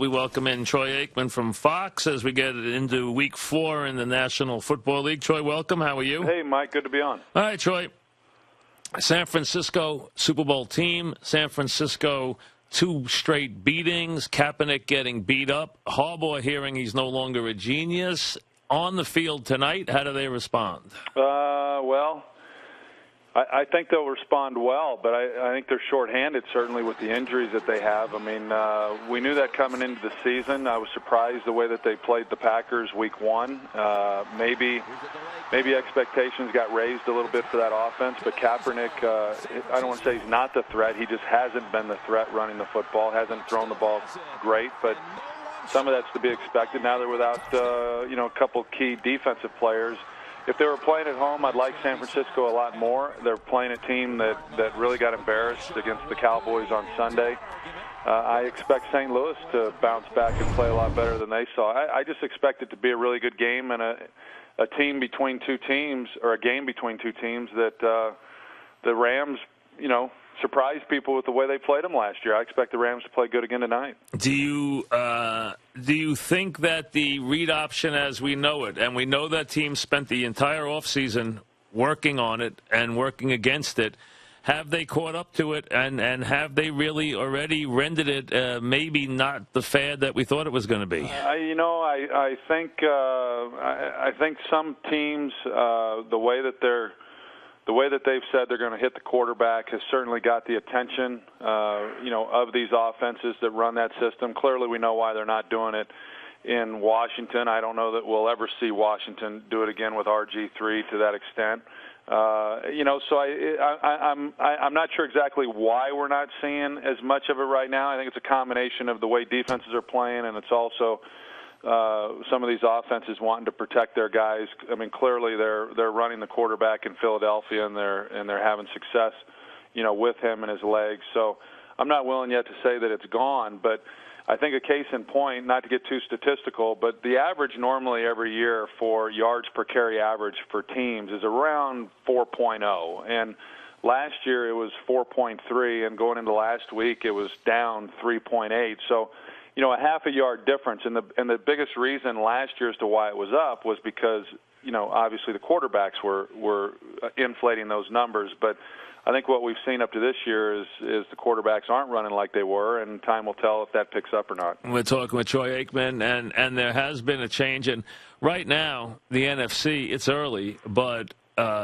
We welcome in Troy Aikman from Fox as we get into Week 4 in the National Football League. Troy, welcome. How are you? Hey, Mike. Good to be on. All right, Troy. San Francisco Super Bowl team. San Francisco, 2 straight beatings. Kaepernick getting beat up. Harbaugh hearing he's no longer a genius. On the field tonight, how do they respond? Well, I think they'll respond well, but I think they're shorthanded, certainly, with the injuries that they have. I mean, we knew that coming into the season. I was surprised the way that they played the Packers Week 1. Maybe expectations got raised a little bit for that offense, but Kaepernick, I don't want to say he's not the threat. He just hasn't been the threat running the football, hasn't thrown the ball great, but some of that's to be expected. Now they're without, a couple key defensive players. If they were playing at home, I'd like San Francisco a lot more. They're playing a team that really got embarrassed against the Cowboys on Sunday. I expect St. Louis to bounce back and play a lot better than they saw. I just expect it to be a really good game and a team between two teams, or a game between two teams that the Rams, surprised people with the way they played them last year. I expect the Rams to play good again tonight. Do you think that the read option as we know it, and we know that team spent the entire offseason working on it and working against it, have they caught up to it, and have they really already rendered it maybe not the fad that we thought it was going to be? I think some teams, the way that they've said they're going to hit the quarterback has certainly got the attention, of these offenses that run that system. Clearly, we know why they're not doing it in Washington. I don't know that we'll ever see Washington do it again with RG3 to that extent. So I'm not sure exactly why we're not seeing as much of it right now. I think it's a combination of the way defenses are playing, and it's also some of these offenses wanting to protect their guys. I mean, clearly they're running the quarterback in Philadelphia, and they're having success, with him and his legs. So I'm not willing yet to say that it's gone, but I think a case in point, not to get too statistical, but the average normally every year for yards per carry average for teams is around 4.0, and last year it was 4.3, and going into last week it was down 3.8. So a half a yard difference. And the biggest reason last year as to why it was up was because, obviously the quarterbacks were inflating those numbers. But I think what we've seen up to this year is the quarterbacks aren't running like they were, and time will tell if that picks up or not. We're talking with Troy Aikman, and there has been a change. And right now, the NFC, it's early, but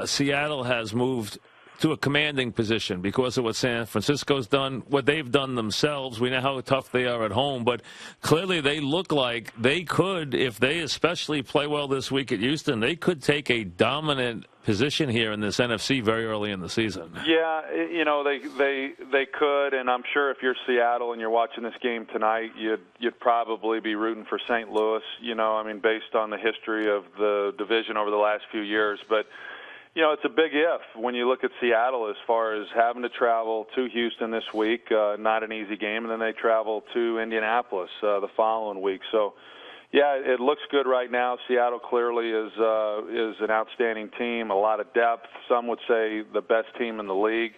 Seattle has moved to a commanding position because of what San Francisco's done, what they've done themselves. We know how tough they are at home, but clearly they look like they could, if they especially play well this week at Houston, they could take a dominant position here in this NFC very early in the season. Yeah, they could, and I'm sure if you're Seattle and you're watching this game tonight, you'd probably be rooting for St. Louis, based on the history of the division over the last few years. But it's a big if when you look at Seattle as far as having to travel to Houston this week, not an easy game, and then they travel to Indianapolis the following week. So, yeah, it looks good right now. Seattle clearly is an outstanding team, a lot of depth. Some would say the best team in the league.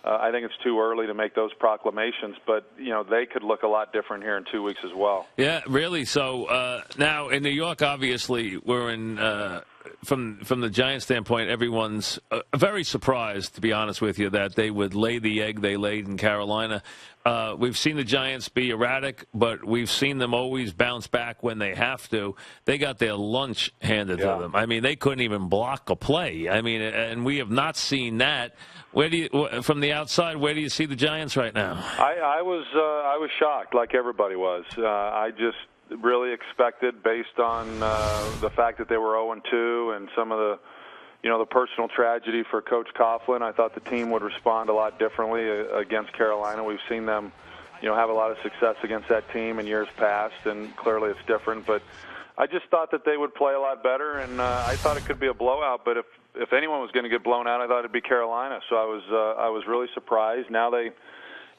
I think it's too early to make those proclamations, but, they could look a lot different here in 2 weeks as well. Yeah, really. So now in New York, obviously, we're in from the Giants' standpoint, everyone's very surprised, to be honest with you, that they would lay the egg they laid in Carolina. We've seen the Giants be erratic, but we've seen them always bounce back when they have to. They got their lunch handed to them. I mean, they couldn't even block a play. I mean, and we have not seen that. From the outside, where do you see the Giants right now? I was shocked, like everybody was. I just really expected, based on the fact that they were 0-2 and some of the personal tragedy for Coach Coughlin, I thought the team would respond a lot differently against Carolina. We've seen them, have a lot of success against that team in years past, and clearly it's different. But I just thought that they would play a lot better, and I thought it could be a blowout. But if anyone was going to get blown out, I thought it'd be Carolina. So I was really surprised. Now they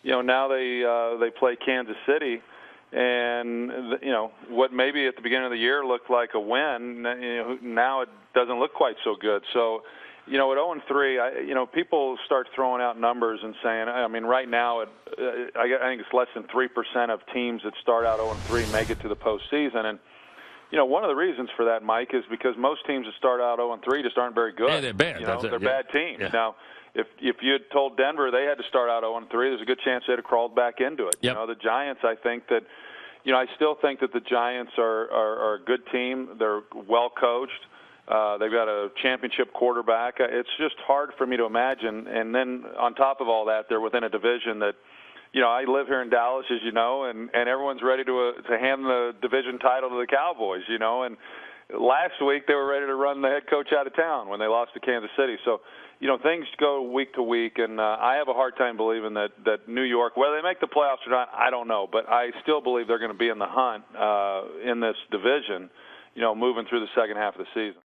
play Kansas City. And, what maybe at the beginning of the year looked like a win, now it doesn't look quite so good. So You know, at 0-3, people start throwing out numbers and saying, I mean, right now, I think it's less than 3% of teams that start out 0-3 make it to the postseason. And, you know, one of the reasons for that, Mike, is because most teams that start out 0-3 just aren't very good. Yeah, they're bad. They're bad teams. Yeah. Now, if you had told Denver they had to start out 0-3, there's a good chance they'd have crawled back into it. Yep. You know, the Giants, I think that, I still think that the Giants are a good team. They're well coached. They've got a championship quarterback. It's just hard for me to imagine. And then on top of all that, they're within a division that, I live here in Dallas, as you know, and everyone's ready to hand the division title to the Cowboys, And last week they were ready to run the head coach out of town when they lost to Kansas City. So, things go week to week, and I have a hard time believing that New York, whether they make the playoffs or not, I don't know. But I still believe they're going to be in the hunt in this division, moving through the second half of the season.